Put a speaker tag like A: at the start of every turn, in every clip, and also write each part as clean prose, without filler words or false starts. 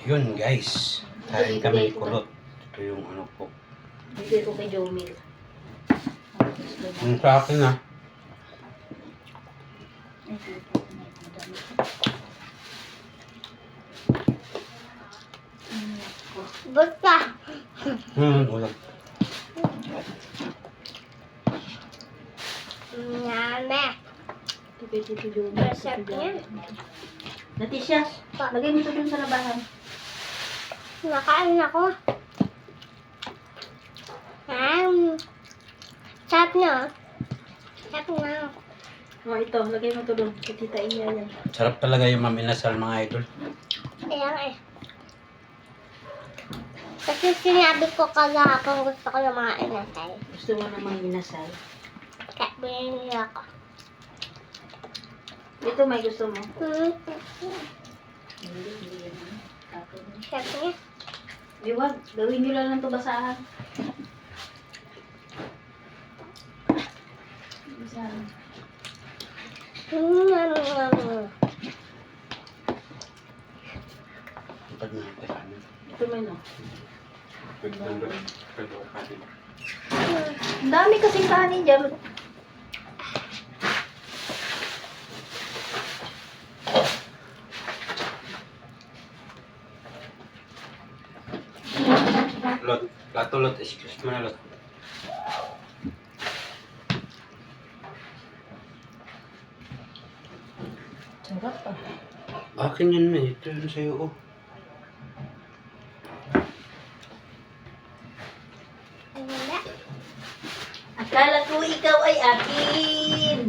A: Yun guys, kain kami kulot. Ito yung ano po.
B: Bigay ko kay Jomil.
A: Yung sa akin na.
C: Basta.
A: Ulam.
C: Name.
B: Bigay ko kay Jomil.
C: Masarap yan.
B: Natisha, lagay mo ito dun sa labahan.
C: Nakain ako. Sarap na. Sarap na.
B: O ito, lagay mo ito dun. Sa tita Iya yan.
A: Sarap talaga yung maminasal mga idol.
C: Ayan eh. Kasi sinabi ko kagahapon gusto ko ng mga inasal.
B: Gusto mo namang inasal.
C: Kaya binili ako.
B: Ito may gusto mo. Hindi yan.
C: Sarap niya.
B: Di wag, gawin nyo lang ng tubasahan. Tubasahan.
A: Pag nakakasama.
B: Ito may no.
A: Pag
B: Ang dami kasing kanin dyan.
A: Lot, plato lot, excuse mo na lot.
B: Sarap ah.
A: Akin yan man, ito yun sa'yo oh.
B: Akala ko ikaw ay akin.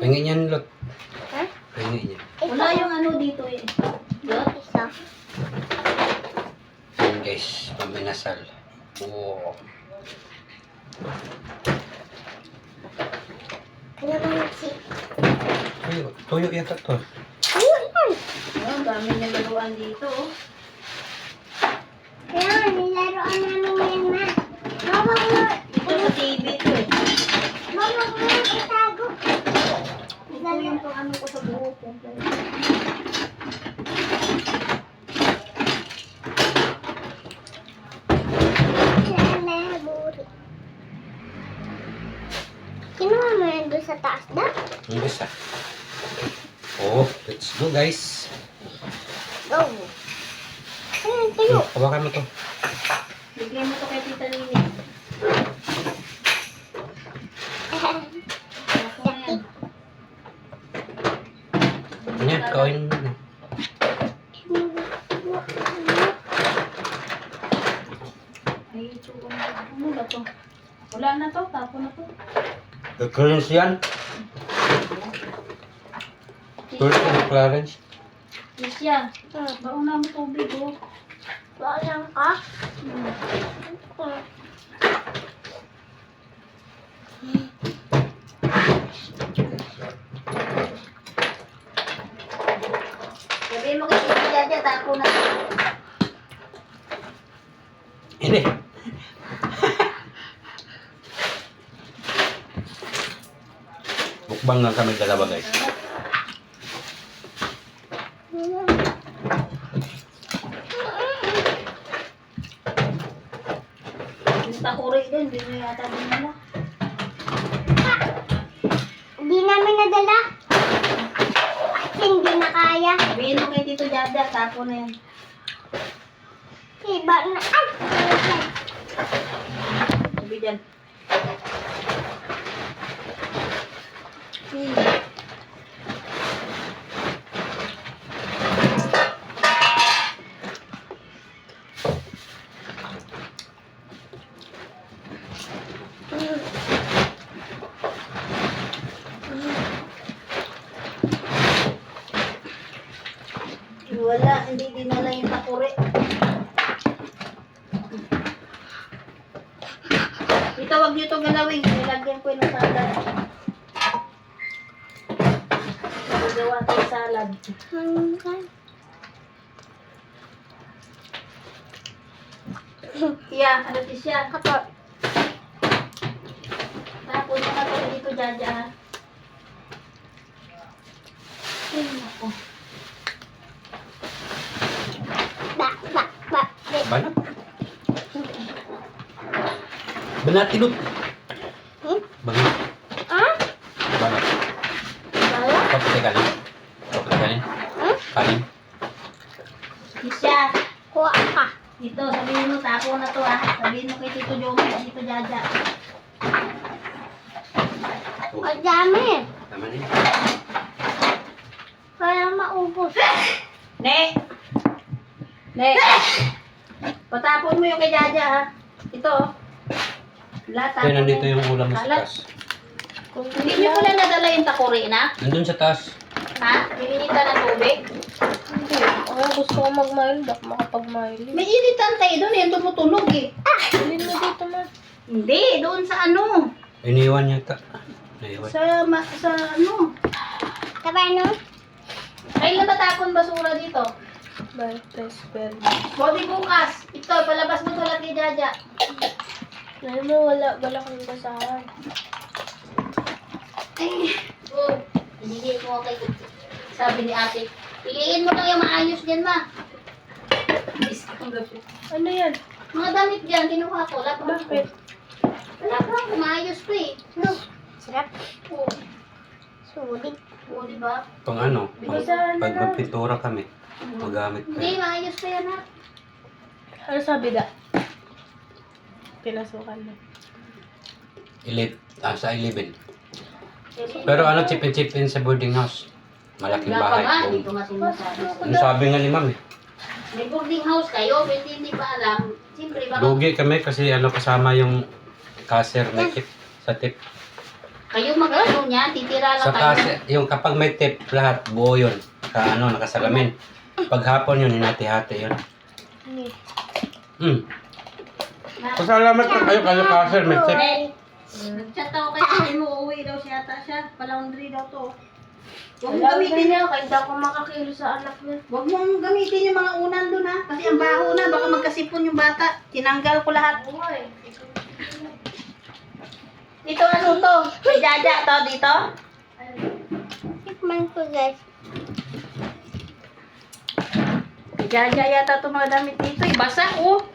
A: Pahingin yan lot.
C: Ha?
A: Pahingin yan.
B: Wala yung ano dito eh. Lot?
C: Isa.
A: Yan guys, paminasal. Oo.
C: Ano ba yung si?
A: Tuyo yata to.
C: Ayun yan.
B: Ang dami niyang galuan dito oh.
C: Kaya nilaroan namin yan ma. Mama mo.
B: Ito sa TV ito eh.
C: Mama mo itago.
B: Ito yung pang ano ko sa buhok ko.
C: Kinuha mo yan doon sa taas na?
A: Ang bisa. Oh, let's go guys.
C: Go. Ayun, tayo.
A: Hawakan mo to.
B: Bigay mo to kay Tita Nini. Ako na yan.
A: Yan, kawin mo.
B: Ay, ito. Ano ba to? Wala na to. Tapo na to.
A: Clarence yan. Clarence.
B: Tisha, baon na mo tubig oh.
C: Balang ka?
B: Sabihin mo kay Tita Jaja, tapo na to.
A: Hindi. Bukbang lang kami dalawa guys.
B: Yung takuri din, hindi nyo yata dinala.
C: Hindi namin nadala. Kasi hindi na kaya.
B: Sabihin mo kay Tito Jaja, tapo na yan.
C: Iba na. Ay!
B: Sabi dyan. Wala, hindi dinala yung takuri. Ito, wag nyo ito galawin. Nilagyan ko yung salad. Magawa tayo salad. Iya, ano siya?
C: Apo.
B: Tapos mo na ito dito, Jaja.
A: Banatilot.
C: Hmm?
A: Banat.
C: Ah?
A: Banat.
C: Bala?
A: Kapatid kanin. Kapatid kanin.
C: Hmm?
A: Kanin.
B: Tisha,
C: Kuha ka.
B: dito, sabihin mo, tapo na to sabihin mo kay Tito Jomo, Tito Jaja.
A: Oh,
C: Ang dami.
A: tama na yun.
C: Kaya maubos.
B: Ne! Ne! Patapon mo yung kay Jaja, ha? Ito, lahat
A: Kaya
B: tapon
A: nandito
B: mo.
A: yung ulam mo sa
B: Kalat.
A: taas.
B: Hindi niyo pala nadala yung takuri na?
A: Nandun sa taas.
B: Ha? Hinihita ng tubig?
D: Hindi. Gusto ko mag-mild. Ako makapag-mild.
B: May initan tayo doon, yung tumutunog eh.
D: Bilhin mo dito man.
B: Hindi, doon sa ano.
A: Iniwan yata. Naiwan.
B: Sa ano.
C: Taba no?
B: Kailan matapon basura dito?
D: Martes, pero.
B: Body bukas. Ito, palabas mo to lang kay Jaja.
D: Ano mo, wala kang basahan.
B: Ay, oh. Hindi ko kay sabi ni ate. Piliin mo lang yung maayos dyan, ma.
D: Ano yan?
B: Mga damit dyan, kinuha ko. Wala pa.
D: Bakit?
B: Wala pa. Maayos pa eh.
C: No. Sarap.
B: Oo.
C: Sulit.
B: Oo, di ba?
A: Pang ano,
D: Basahan
A: pag
D: na.
A: magpintura kami, magamit pa
B: Hindi,
A: yun.
B: maayos pa yan, ha?
D: Ano sabi da? Pinasukan mo.
A: Sa 11. Pero ano, chipin-chipin sa boarding house. Malaking
B: Wala pa nga,
A: bahay.
B: hindi ko nga sinasabi.
A: Ano sabi nga ni ma'am eh.
B: May boarding house kayo, pero hindi pa alam. Siyempre, baka
A: Lugi kami kasi ano kasama yung cashier may tip sa tip.
B: kayo mag-ano niya, titira lang
A: Sa
B: kayo.
A: cashier, yung kapag may tip lahat, buo yun. Nakasalamin. Pag hapon yun, hinati-hati yun.
D: Hindi.
A: Pasalamat ka kayo cashier, may tip.
B: Nag-chat ako kay ate mo, uuwi daw siya ata siya. Palaundry daw to. Huwag mong
D: Wala
B: gamitin
D: niya, kahit ako makakilo sa anak niya.
B: Huwag mong gamitin yung mga unan doon ha. Kasi ang baho na, baka magkasipon yung bata. Tinanggal ko lahat. Ito ano to? May Jaja to dito?
C: Tikman ko guys.
B: May Jaja yata to mga damit dito. Basa oh.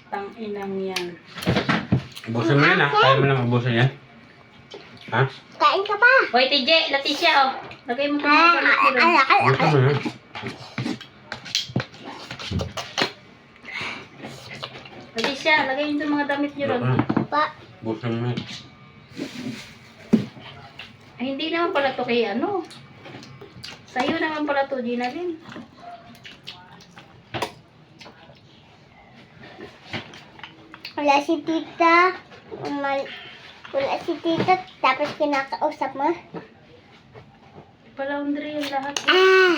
B: Tang-inang yan.
A: Ubusin mo yan ha. Kaya mo nang ubusin yan. Ha?
C: Kain ka pa.
B: Hoy TJ, Leticia oh. Lagay mo ito
C: Ah,
B: mga palit nyo.
A: Ubusin mo yan.
B: Leticia, lagay nyo itong mga damit nyo ron.
C: Pa.
A: Ubusin mo yan.
B: Ay, hindi naman pala to kay ano. Sa'yo naman pala to, Gina Lynn.
C: Wala si tita. Wala si tita. Tapos kinakausap mo.
B: Palaundry yung lahat.
C: Ah.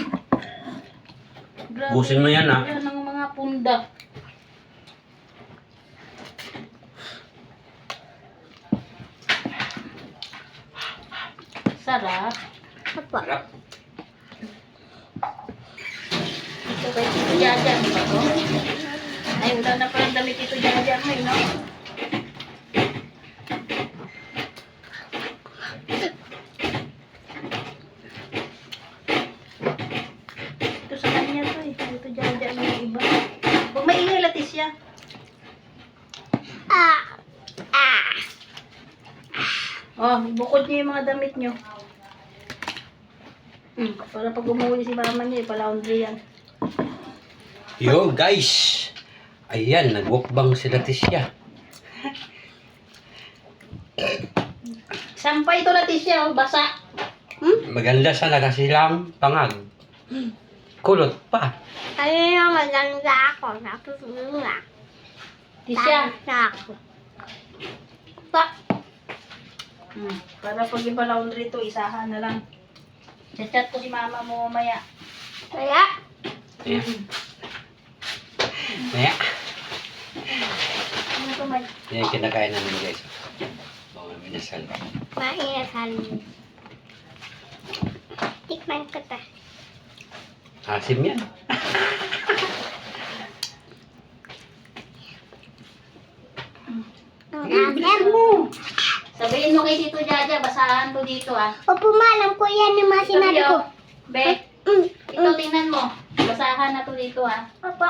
B: Grabe.
A: Ubusin mo yan ha.
B: Yan ang mga punda. Sarap.
C: Apa.
A: Harap.
B: Ito kay Tito Jaja, di ba to? Ay, wala na palang damit Tito Jaja mo, no? Ito sa kanya to eh. Tito Jaja mo yung iba. Huwag maingay, Leticia.
C: Ah. Ah.
B: Oh, bukod niyo yung mga damit niyo. Para pag umuwi si mama niya, palaundry yan.
A: Yo guys! Ayan, nag-walkbang si Leticia.
B: Sampay to Leticia, oh, basa.
A: Maganda sana kasi lang pangag. Kulot pa.
C: Kanina maganda ako. Tapos nga.
B: Leticia.
C: Na ako.
B: Pa. Para pag ipalaundry to, isahan na lang. Chat ko si mama mo mamaya.
C: Kaya.
A: Ayan. Ayan.
B: Ano to, May?
A: Yan yung kinakain namin guys. Mga minasal.
C: Mainasal. Tikman ko ta.
A: Asim yan.
C: Ang alam mo.
B: Sabihin mo kay Tito Jaja, basahan to dito ah.
C: Opo, alam ko yan yung mga sinabi ko.
B: Be,
C: Mm.
B: ito tingnan mo. Basahan na to dito ah.
C: Opo.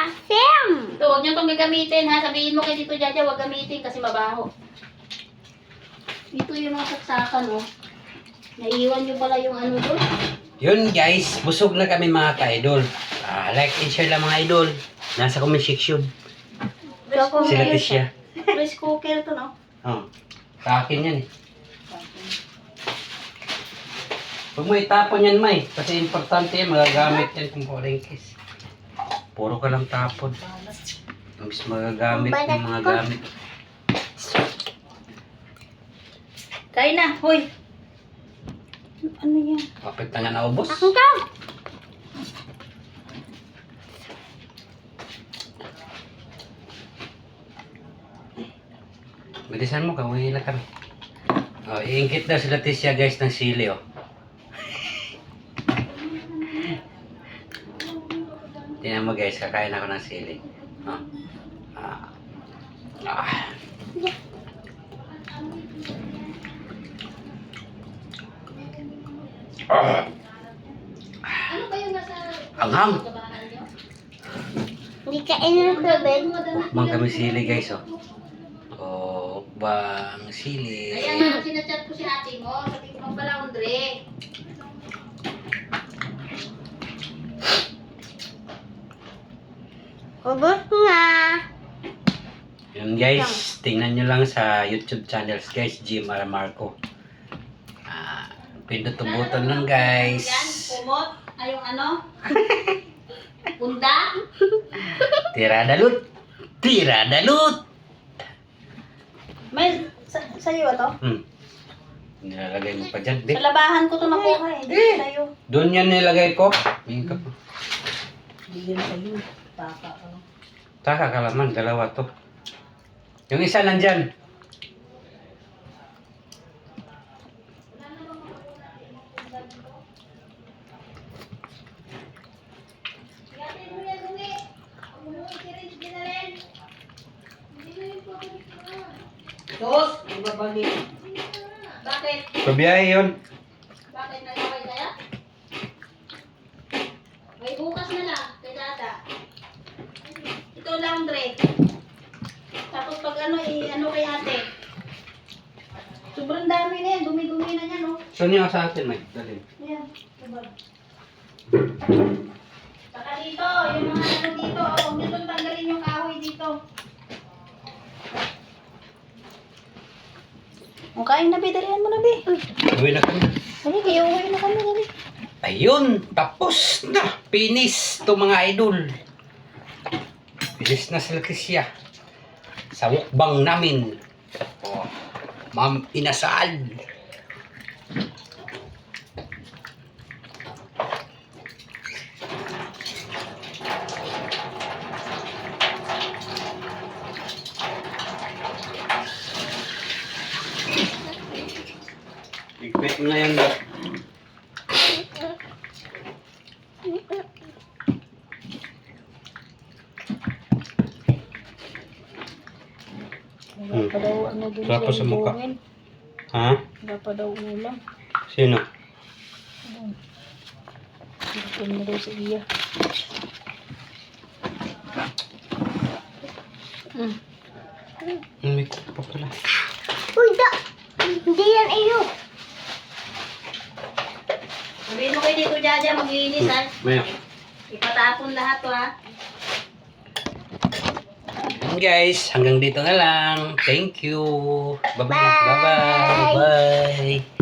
C: Asim!
B: Ito, huwag nyo itong gagamitin ha. Sabihin mo kay Tito Jaja, huwag gamitin kasi mabaho. Ito yung mga saksakan, oh. Naiiwan nyo pala yung ano doon.
A: Yun guys, busog na kami mga ka-idol. Like and share lang mga idol. Nasa comment section.
B: Rice cooker.
A: Sila Tisha.
B: Rice cooker to, no?
A: Oh, sa akin yan eh. Huwag mo itapon yan, May. Kasi importante yan, magagamit yan kung palengkes. Puro ka lang tapon. Imbis magagamit yung mga gamit.
B: Kain na, hoy. Ano yan?
A: Kapit na nga naubos.
C: Akin ka!
A: Bilisan mo, kawin na kami. Oh, iingkit daw sila Tisha guys ng sili oh. Tingnan mo guys, kakain ako ng sili. Oh. Ah. Ah. Ah.
B: Ano ba yung nasa
A: Anghang.
B: kabahan nyo?
C: Hindi ka inulubid.
A: Mga kami sili guys oh. Oh, bang sili.
B: Kaya nga, sinachat ko si ate mo. Sabi ko magpa-laundry.
C: Ubus na.
A: Yun guys, tingnan nyo lang sa YouTube channels guys, Jim Aramarco. Pindot ang button lang guys.
B: Yan, kumot. Ay, yung ano? Punda.
A: Tira dalut! Tira dalut!
B: May, sa'yo ba to?
A: Nilalagay mo pa dyan. Di.
B: Sa labahan ko to nakuha eh. Hindi sa'yo.
A: Doon yan nilagay ko. Tingin ka pa.
B: Hindi yan sa'yo. Taka ka.
A: Taka ka laman, dalawa to. Yung isa nandyan.
B: Dos, ibabalik. Bakit?
A: Pabiyahe yun.
B: Bakit nag-away kaya? May bukas na lang, kay Dada. Ito laundry. Tapos pag ano, ano kay ate. Sobrang dami na yan, dumi-dumi na yan, oh.
A: Saan yung sa atin, Mike? Dali.
B: Ayan, sabag. Saka dito, yung mga ano dito, oh, huwag nyo itong tanggalin yung kahoy dito. O, kain na, Bi. Dalihan mo na, Bi.
A: Uwi na kami.
B: Dali, kayo uwi na kami, dali.
A: Ayun, tapos na. Finish to mga idol. Finish na sila Tisha. Sa mukbang namin. Oh, Ma'am Inasal. Ikpit na yan.
B: Wala pa daw, ano dun
A: Wala pa sa mukha.
B: ibungin.
A: Ha?
B: Wala pa daw ulam.
A: Sino?
B: Gutom na daw si Iya.
A: May kuko pa pala.
C: Uy, da! Hindi yan iyo.
B: Sabihin mo kay Tito Jaja, maglinis ha.
A: Maya.
B: Ipatapon lahat to ha.
A: Yun guys, hanggang dito na lang. Thank you. Bye-bye. Bye-bye. Bye.